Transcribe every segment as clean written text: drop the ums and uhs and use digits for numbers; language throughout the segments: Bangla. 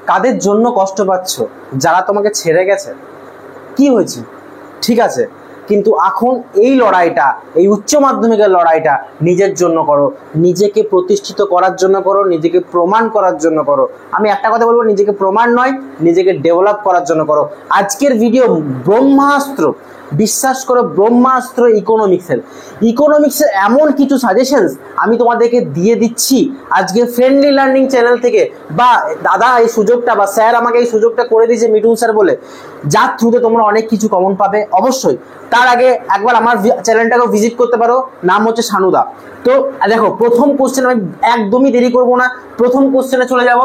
কাদের জন্য কষ্ট পাচ্ছ? যারা তোমাকে ছেড়ে গেছে। কি হয়েছে? ঠিক আছে, কিন্তু এখন এই লড়াইটা, এই উচ্চ মাধ্যমিকের লড়াইটা নিজের জন্য করো, নিজেকে প্রতিষ্ঠিত করার জন্য করো, নিজেকে প্রমাণ করার জন্য করো। আমি একটা কথা বলবো, নিজেকে প্রমাণ নয়, নিজেকে ডেভেলপ করার জন্য করো। আজকের ভিডিও ব্রহ্মাস্ত্র, বিশ্বাস করো ব্রহ্মাস্ত্র ইকোনমিক্সের এমন কিছু সাজেশনস আমি তোমাদেরকে দিয়ে দিচ্ছি আজকে ফ্রেন্ডলি লার্নিং চ্যানেল থেকে। বা দাদা এই সুযোগটা, বা স্যার আমাকে এই সুযোগটা করে দিয়েছে মিঠুন স্যার বলে, যার থ্রুতে তোমরা অনেক কিছু কমন পাবে। অবশ্যই তার আগে একবার আমার চ্যানেলটাকেও ভিজিট করতে পারো, নাম হচ্ছে শানুদা। তো দেখো, প্রথম কোশ্চেন, আমি একদমই দেরি করবো না, প্রথম কোশ্চেনে চলে যাব।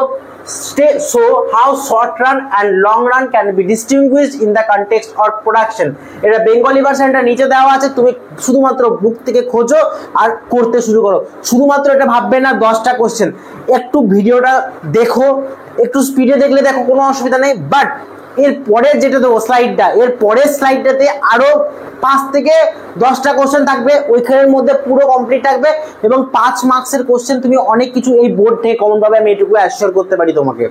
So how short run and long run can be distinguished in the context of production? এটা বেঙ্গলি ভার্সনটা নিচে দেওয়া আছে, তুমি শুধুমাত্র বুক থেকে খোঁজো আর করতে শুরু করো। শুধুমাত্র এটা ভাববে না 10টা কোশ্চেন, একটু ভিডিওটা দেখো, একটু স্পিডে দেখলে দেখো, কোনো অসুবিধা নেই। বাট এর পরের যেটা দেবো স্লাইডটা, এর পরের স্লাইডটাতে আরো 5 থেকে 10টা কোশ্চেন থাকবে, ওইখানের মধ্যে পুরো কমপ্লিট থাকবে এবং 5 মার্কসের কোশ্চেন তুমি অনেক কিছু এই বোর্ড থেকে কমন পাবে, আমি এটুকু অ্যাসিওর করতে পারি তোমাকে।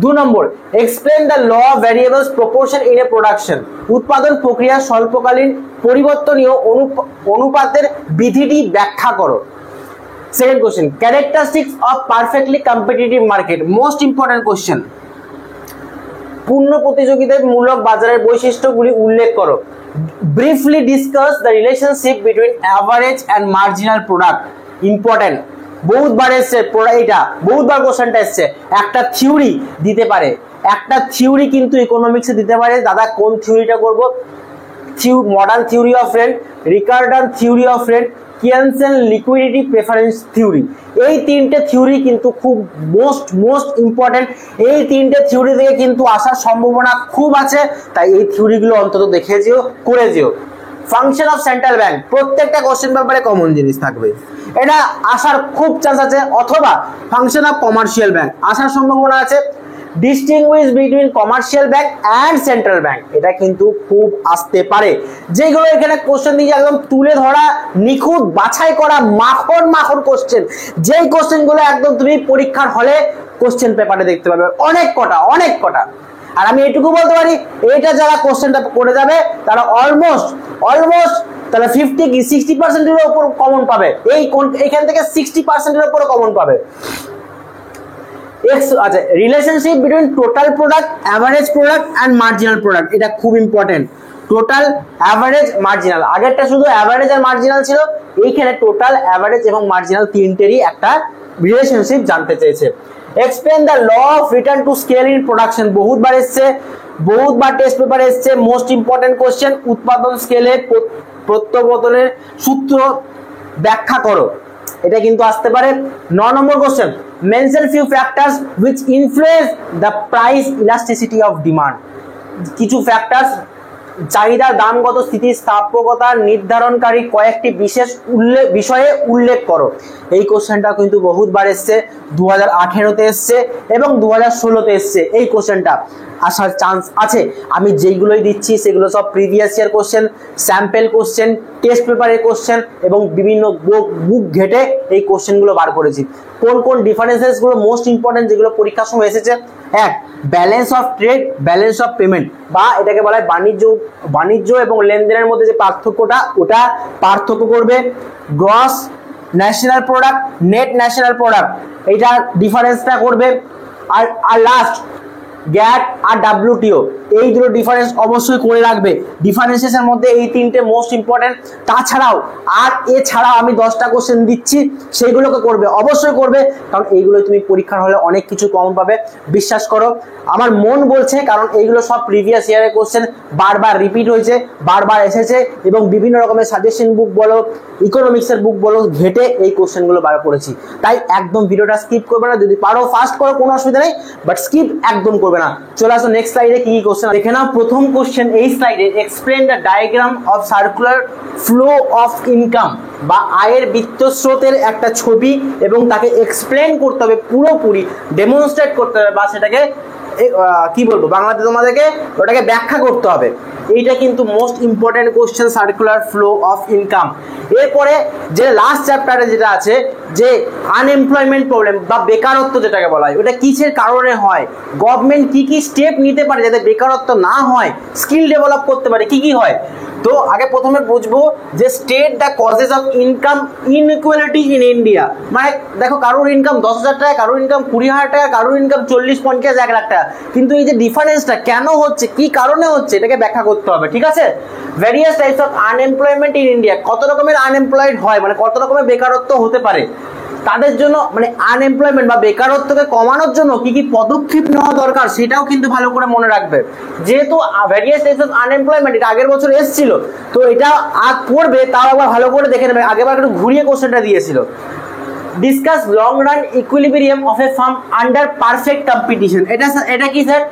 2 নম্বর, explain the law of variables proportion in a production. উৎপাদন প্রক্রিয়া স্বল্পকালীন পরিবর্তনীয় অনুপাতের বিধিটি ব্যাখ্যা করো। Second question, characteristics of perfectly competitive market. Most important question. পূর্ণ প্রতিযোগিতামূলক বাজারের বৈশিষ্ট্যগুলি উল্লেখ করো। Briefly discuss the relationship between average and marginal product. Important, বহুতবার এসছে, এটা বহুতবার কোশ্চেনটা এসছে। একটা থিওরি দিতে পারে, একটা থিওরি কিন্তু ইকোনমিক্সে দিতে পারে। দাদা কোন থিওরিটা করবো? Modern theory of rent, Ricardian theory of rent, Keynesian liquidity preference theory. এই 3টে থিওরি কিন্তু খুব মোস্ট ইম্পর্টেন্ট। এই 3টে থিওরি থেকে কিন্তু আসার সম্ভাবনা খুব আছে, তাই এই থিওরিগুলো অন্তত দেখে যেও, করে যেও। ফাংশন অফ সেন্ট্রাল ব্যাংক, প্রত্যেকটা কোশ্চেন ব্যাপারে কমন জিনিস থাকবে, এটা আসার খুব চান্স আছে। অথবা ফাংশন অফ কমার্শিয়াল ব্যাংক আসার সম্ভাবনা আছে। Distinguish between commercial bank and central bank, এটা কিন্তু খুব আসতে পারে। যেগুলো এখানে কোশ্চেন দিয়ে একদম তুলে ধরা, নিখুঁত বাছাই করা, মাখন কোশ্চেন, যেই কোশ্চেনগুলো একদম তুমি পরীক্ষার হলে কোশ্চেন পেপারে দেখতে পাবে অনেক কটা। আর আমি এটুকু বলতে পারি, এটা যারা কোশ্চেনটা করে যাবে তারা অলমোস্ট তাহলে 50 কি 60%-এর উপর কমন পাবে। এইখান থেকে 60%-এর উপর কমন পাবে। আচ্ছা, relationship between total product, average product and marginal product, এটা খুব ইম্পর্টেন্ট। Total, average, marginal. আগেরটা শুধু অ্যাভারেজ আর মার্জিনাল ছিল, এইখানে টোটাল, অ্যাভারেজ এবং মার্জিনাল তিনটেরই একটা রিলেশনশিপ জানতে চেয়েছে। Explain the law of return to scale in production, বহুতবার এসছে, বহুতবার টেস্ট পেপারে এসছে। মোস্ট ইম্পর্টেন্ট কোশ্চেন, উৎপাদন স্কেলে প্রত্যাবর্তনের সূত্র ব্যাখ্যা করো, এটা কিন্তু আসতে পারে। 9 number question, mention few factors which influence the price elasticity of demand. কিছু ফ্যাক্টরস, চাহিদার দামগত স্থিতিস্থাপকতা নির্ধারণকারী কয়েকটি বিশেষ বিষয়ে উল্লেখ করো। এই কোশ্চেনটা কিন্তু বহুতবার এসছে, 2018-তে এসছে এবং 2016-তে এসছে। এই কোশ্চেনটা আসার চান্স আছে। আমি যেইগুলোই দিচ্ছি সেগুলো সব previous year question, sample question, test পেপারের কোশ্চেন এবং বিভিন্ন বুক ঘেটে এই কোশ্চেনগুলো বার করেছি। কোন ডিফারেন্সেসগুলো মোস্ট ইম্পর্টেন্ট যেগুলো পরীক্ষার সময় এসেছে? এক, balance of trade, balance of payment, বা এটাকে বলা হয় বাণিজ্য এবং লেনদেনের মধ্যে যে পার্থক্যটা, ওটা পার্থক্য করবে। Gross national product, net national product, এইটা ডিফারেন্সটা করবে। আর লাস্ট গ্যাট আর ডাব্লিউটিও, এই দুটো ডিফারেন্স অবশ্যই করে রাখবে। ডিফারেন্সের মধ্যে এই 3টে মোস্ট ইম্পর্টেন্ট। তাছাড়াও এছাড়াও আমি 10টা কোশ্চেন দিচ্ছি, সেইগুলোকে করবে, অবশ্যই করবে, কারণ এইগুলোই তুমি পরীক্ষার হলে অনেক কিছু কমন পাবে, বিশ্বাস করো। আমার মন বলছে, কারণ এইগুলো সব প্রিভিয়াস ইয়ারের কোশ্চেন, বারবার রিপিট হয়েছে, বারবার এসেছে এবং বিভিন্ন রকমের সাজেশন বুক বলো, ইকোনমিক্সের বুক বলো, ঘেটে এই কোশ্চেনগুলো বার করেছি। তাই একদম ভিডিওটা স্কিপ করবে না, যদি পারো ফাস্ট করো, কোনো অসুবিধা নেই, বাট স্কিপ একদম করবে না। চলে আসো নেক্সট স্লাইডে, কি কোশ্চেন দেখে নাও। প্রথম কোশ্চেন এই স্লাইডে, explain the diagram of circular flow of income, বা আয়ের বৃত্তস্রোতের একটা ছবি, এবং তাকে এক্সপ্লেন করতে হবে, পুরোপুরি ডেমনস্ট্রেট করতে হবে, বা সেটাকে কি বলবো বাংলাতে তোমাদেরকে ওটাকে ব্যাখ্যা করতে হবে। এইটা কিন্তু most important question, circular flow of income. এরপরে যে লাস্ট চ্যাপ্টারে যেটা আছে যে আনএমপ্লয়মেন্ট প্রবলেম বা বেকারত্ব যেটাকে বলা হয়, ওটা কিসের কারণে হয়, গভর্নমেন্ট কি কি স্টেপ নিতে পারে যাতে বেকারত্ব না হয়, স্কিল ডেভেলপ করতে পারে, কি কি হয়। তো আগে প্রথমে বুঝবো যে state the causes of income inequality in India. মানে দেখো কারোর ইনকাম 10,000 টাকা, কারোর ইনকাম 20,000 টাকা, কারোর ইনকাম 40, 50, 1 লাখ টাকা, কিন্তু এই যে ডিফারেন্সটা কেন হচ্ছে, কি কারণে হচ্ছে, এটাকে ব্যাখ্যা করতে হবে। ঠিক আছে, various types of unemployment in India, কত রকমের আনএমপ্লয়েড হয়, মানে কত রকমের বেকারত্ব হতে পারে, তাদের জন্য মানে আনএমপ্লয়মেন্ট বা বেকারত্বকে কমানোর জন্য কি কি পদক্ষেপ নেওয়া দরকার সেটাও কিন্তু ভালো করে মনে রাখবে। যেহেতু ভ্যারিয়াস টাইপস অফ আনএমপ্লয়মেন্ট এটা আগের বছর এসেছিল, তো এটা আজ পড়বে, তাও একবার ভালো করে দেখে নেবে। আগেবার একটু ঘুরিয়ে কোশ্চেনটা দিয়েছিল। Discuss long run equilibrium of A farm under perfect competition. এটা কি স্যার?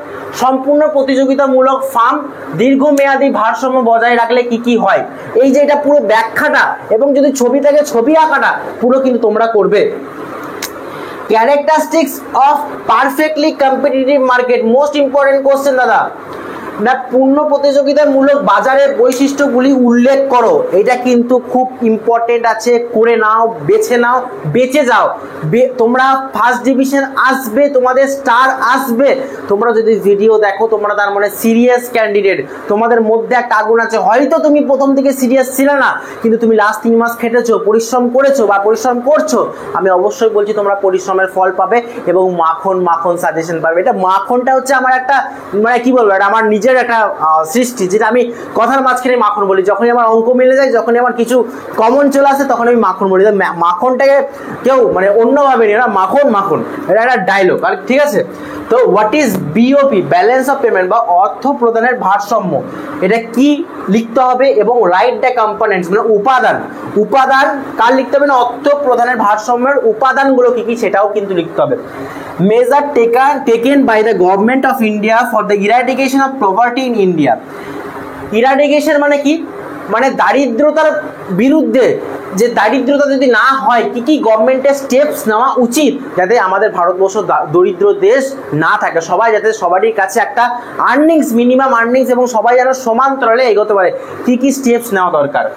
সম্পূর্ণ প্রতিযোগিতামূলক ফার্ম দীর্ঘমেয়াদী ভারসাম্য বজায় রাখলে কি কি হয়। এই যে এটা পুরো ব্যাখ্যাটা এবং যদি ছবি থাকে ছবি আঁকাটা পুরো কিন্তু তোমরা করবে। Characteristics of perfectly competitive market, most important question দাদা। না পূর্ণ প্রতিযোগিতামূলক বাজারের বৈশিষ্ট্যগুলি উল্লেখ করো। এটা কিন্তু খুব ইম্পর্টেন্ট আছে, করে নাও, বেছে নাও, বেঁচে যাও। তোমরা ফার্স্ট ডিভিশন আসবে, তোমাদের স্টার আসবে। তোমরা যদি ভিডিও দেখো তোমরা তার মানে সিরিয়াস ক্যান্ডিডেট, তোমাদের মধ্যে একটা আগুন আছে। হয়তো তুমি প্রথম থেকে সিরিয়াস ছিলে না, কিন্তু তুমি লাস্ট 3 মাস খেটেছো, পরিশ্রম করেছো বা পরিশ্রম করছো। আমি অবশ্যই বলছি তোমরা পরিশ্রমের ফল পাবে এবং মাখন মাখন সাজেশন পাবে। এটা মাখনটা হচ্ছে আমার একটা মানে কি বলবো, এটা আমার নিজের একটা সৃষ্টি, যেটা আমি কথার মাঝখানে মাখন বলি। যখনই আমার অঙ্ক মিলে যায়, যখনই আমার কিছু কমন চলে আসে, তখন আমি মাখন বলি। মাখনটাকে কেউ মানে অন্যভাবে নিয়ে না, মাখন মাখন, এটা একটা ডায়লগ। আর ঠিক আছে, তো what is BOP, balance of payment বা অর্থ প্রদানের ভারসাম্য, এটা কি লিখতে হবে এবং রাইট দ্য কম্পোনেন্টস মানে উপাদান, উপাদান কার লিখতে হবে না, অর্থ প্রদানের ভারসাম্যের উপাদানগুলো কি কি সেটাও কিন্তু লিখতে হবে। Measure taken by the government of India for the eradication of poverty in India. Eradication মানে কি, মানে দারিদ্রতার বিরুদ্ধে, যে দারিদ্রতা যদি না হয় কি কি গভর্নমেন্টের স্টেপস নেওয়া উচিত যাতে আমাদের ভারতবর্ষ দরিদ্র দেশ না থাকে, সবাই যাতে সবারই কাছে একটা আর্নিংস, মিনিমাম আর্নিংস এবং সবাই যেন সমান্তরালে এগোতে পারে, কি কি স্টেপস নেওয়া দরকার।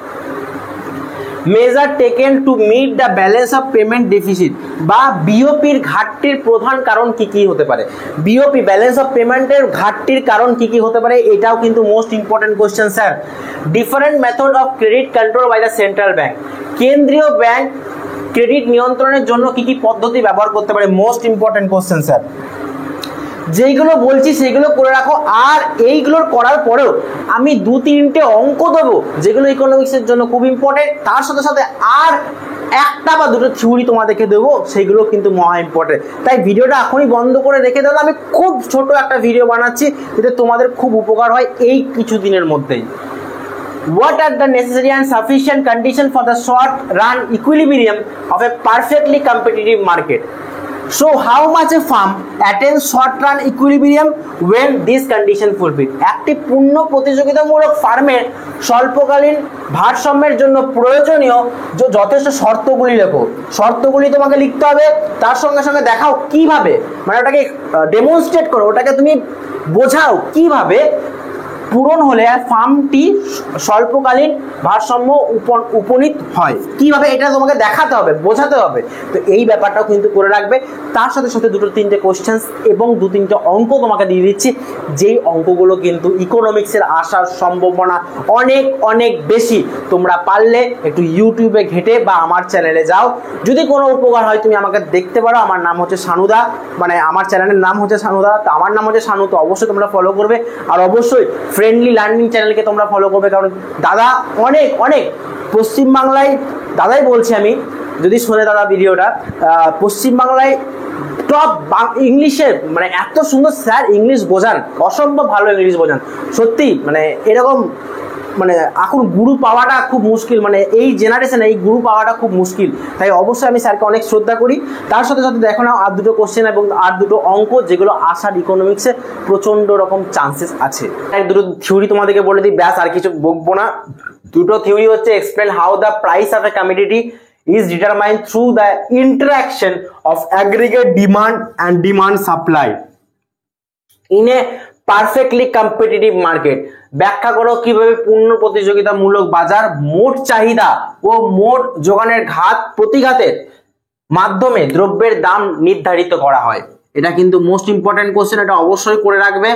Measure taken to meet the balance of payment deficit বা বিওপির ঘাটতির প্রধান কারণ কি কি হতে পারে। বিওপি ব্যালেন্স অফ পেমেন্টের ঘাটতির কারণ কি কি হতে পারে, এটাও কিন্তু most important question sir. Different method of credit control by the central bank, কেন্দ্রীয় ব্যাংক ক্রেডিট নিয়ন্ত্রণের জন্য কি কি পদ্ধতি ব্যবহার করতে পারে, মোস্ট ইম্পর্টেন্ট কোশ্চেন স্যার। যেইগুলো বলছি সেগুলো করে রাখো। আর এইগুলোর করার পরেও আমি 2-3টে অঙ্ক দেবো যেগুলো ইকোনমিক্সের জন্য খুব ইম্পর্টেন্ট, তার সাথে সাথে আর একটা বা দুটো থিওরি তোমাদেরকে দেবো, সেগুলো কিন্তু মহা ইম্পর্টেন্ট। তাই ভিডিওটা এখনই বন্ধ করে রেখে দিলে আমি খুব ছোট একটা ভিডিও বানাচ্ছি যাতে তোমাদের খুব উপকার হয় এই কিছু দিনের মধ্যেই। What are the necessary and sufficient conditions for the short run equilibrium of a perfectly competitive market? So how much a firm attains short run equilibrium when this condition fulfilled? একটি পূর্ণ প্রতিযোগিতামূলক ফার্মের স্বল্পকালীন ভারসাম্যের জন্য প্রয়োজনীয় যথেষ্ট শর্তগুলি লেখো। শর্তগুলি তোমাকে লিখতে হবে, তার সঙ্গে সঙ্গে দেখাও কিভাবে, মানে ওটাকে ডেমনস্ট্রেট করো, ওটাকে তুমি বোঝাও কিভাবে পূরণ হলে ফার্মটি স্বল্পকালীন ভারসাম্য উপনীত হয়, কিভাবে এটা তোমাকে দেখাতে হবে, বোঝাতে হবে। তো এই ব্যাপারটাও কিন্তু করে রাখবে। তার সাথে সাথে 2-3টে কোশ্চেন এবং 2-3টে অঙ্ক তোমাকে দিয়ে দিচ্ছি, যেই অঙ্কগুলো কিন্তু ইকোনমিক্সের আসার সম্ভাবনা অনেক অনেক বেশি। তোমরা পারলে একটু ইউটিউবে ঘেটে বা আমার চ্যানেলে যাও, যদি কোনো উপকার হয় তুমি আমাকে দেখতে পারো। আমার নাম হচ্ছে শানুদা, মানে আমার চ্যানেলের নাম হচ্ছে শানুদা, তো আমার নাম হচ্ছে শানু, তো অবশ্যই তোমরা ফলো করবে। আর অবশ্যই ফ্রেন্ডলি লার্নিং চ্যানেলকে তোমরা ফলো করবে, কারণ দাদা অনেক অনেক পশ্চিমবাংলায়, দাদাই বলছি আমি, যদি শোনে দাদা ভিডিওটা, পশ্চিমবাংলায় টপ ইংলিশে মানে এত সুন্দর স্যার ইংলিশ বোঝান, অসম্ভব ভালো ইংলিশ বোঝান সত্যি। মানে এরকম মানে এখন গুরু পাওয়াটা খুব মুশকিল, মানে এই জেনারেশনে এই গুরু পাওয়াটা খুব মুশকিল। তাই অবশ্যই আমি স্যারকে অনেক শ্রদ্ধা করি। তার সাথে সাথে দেখো না আর 2টো কোশ্চেন এবং আর 2টো অঙ্ক যেগুলো আসার ইকোনমিক্সে প্রচন্ড রকম চান্সেস আছে। 2টো থিওরি তোমাদেরকে বলে দিই, ব্যাস আর কিছু বকবো না। 2টো থিওরি হচ্ছে explain how the price of A commodity is determined through the interaction of aggregate demand and demand supply. In a perfectly competitive market, ব্যাখ্যা করো কিভাবে পূর্ণ প্রতিযোগিতামূলক বাজার মোট চাহিদা ও মোট যোগানের ঘাত প্রতিঘাতের মাধ্যমে দ্রব্যের দাম নির্ধারিত করা হয়। এটা কিন্তু মোস্ট ইম্পর্টেন্ট কোশ্চেন, এটা অবশ্যই করে রাখবে।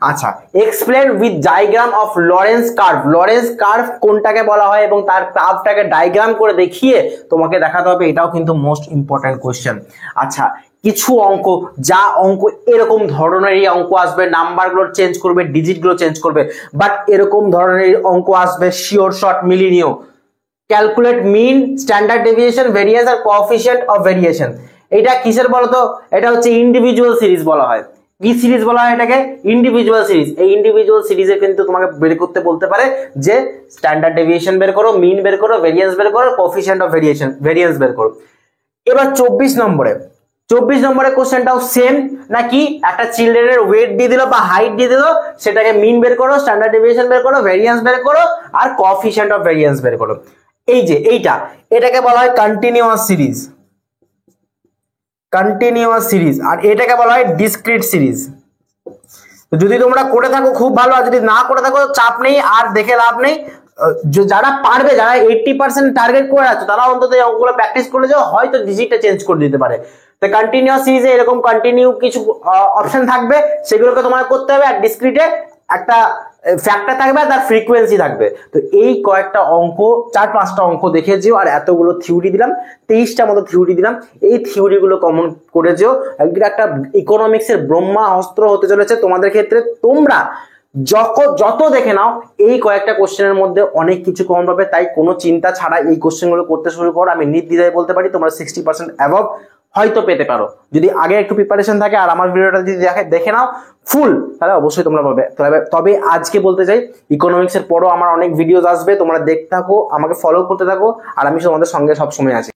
আচ্ছা, explain with diagram of Lawrence curve, Lawrence curve কোনটাকে বলা হয় এবং তার কার্ভটাকে ডায়াগ্রাম করে দেখিয়ে তোমাকে দেখাতে হবে, এটাও কিন্তু মোস্ট ইম্পর্টেন্ট কোশ্চেন। আচ্ছা, কিছু অঙ্ক, যা অঙ্ক এরকম ধরনেরই অঙ্ক আসবে, নাম্বারগুলো চেঞ্জ করবে, ডিজিটগুলো চেঞ্জ করবে, বাট এরকম ধরনের অঙ্ক আসবে শিওর শর্ট, মিলিয়ে নিও। Calculate mean, standard deviation, variance আর কোএফিসিয়েন্ট অফ ভেরিয়েশন। এটা কিসের বলতো? এটা হচ্ছে ইন্ডিভিজুয়াল সিরিজ বলা হয়। কি সিরিজ বলা হয় এটাকে? Individual series. এই ইন্ডিভিজুয়াল সিরিজে কিন্তু তোমাকে বের করতে বলতে পারে যে স্ট্যান্ডার্ড ডেভিয়েশন বের করো, মিন বের করো, ভেরিয়েন্স বের করো, কোএফিসিয়েন্ট অফ ভেরিয়েন্স বের করো। এবার 24 নম্বরে কোশ্চেনটাও সেম, নাকি একটা চিলড্রেনের ওয়েট দিয়ে দিল বা হাইট দিয়ে দিল, সেটাকে মিন বের করো, স্ট্যান্ডার্ড ডেভিয়েশন বের করো, ভেরিয়েন্স বের করো আর কোএফিসিয়েন্ট অফ ভেরিয়েন্স বের করো। এই যে এটাকে বলা হয় কন্টিনিউয়াস সিরিজ, আর এটাকে বলা হয় ডিসক্রিট সিরিজ। তো যদি তোমরা করে থাকো খুব ভালো, আর যদি না করে থাকো চাপ নেই, আর দেখে লাভ নেই। যারা পারবে, যারা 80% টার্গেট করে আছো, তারা অন্তত এই অঙ্কগুলো প্র্যাকটিস করে যাও, হয়তো ডিজিটটা চেঞ্জ করে দিতে পারে। তো কন্টিনিউয়াস সিরিজে এরকম কন্টিনিউ কিছু অপশন থাকবে, সেগুলোকে তোমার করতে হবে, আর ডিসক্রিটে একটা ফ্যাক্টর থাকবে আর তার ফ্রিকোয়েন্সি থাকবে। তো এই কয়েকটা অঙ্ক, 4-5টা অঙ্ক দেখে যেও, আর এতগুলো থিওরি দিলাম, 23টা মতো থিওরি দিলাম, এই থিওরিগুলো কমন করে যেও। একটা ইকোনমিক্সের ব্রহ্মাস্ত্র হতে চলেছে তোমাদের ক্ষেত্রে। তোমরা যত দেখে নাও, এই কয়েকটা কোশ্চেনের মধ্যে অনেক কিছু কমন পাবে, তাই কোনো চিন্তা ছাড়া এই কোশ্চেনগুলো করতে শুরু করো। আমি নির্দ্বিধায় বলতে পারি তোমরা 60% অ্যাবভ হয়তো পেতে পারো, যদি আগে একটু প্রিপারেশন থাকে আর আমার ভিডিওটা যদি দেখে নাও ফুল, তাহলে অবশ্যই তোমরা পাবে। তবে আজকে বলতে চাই, ইকোনমিক্সের পরও আমার অনেক ভিডিওস আসবে, তোমরা দেখতে থাকো, আমাকে ফলো করতে থাকো, আর আমি তোমাদের সঙ্গে সবসময় আছি।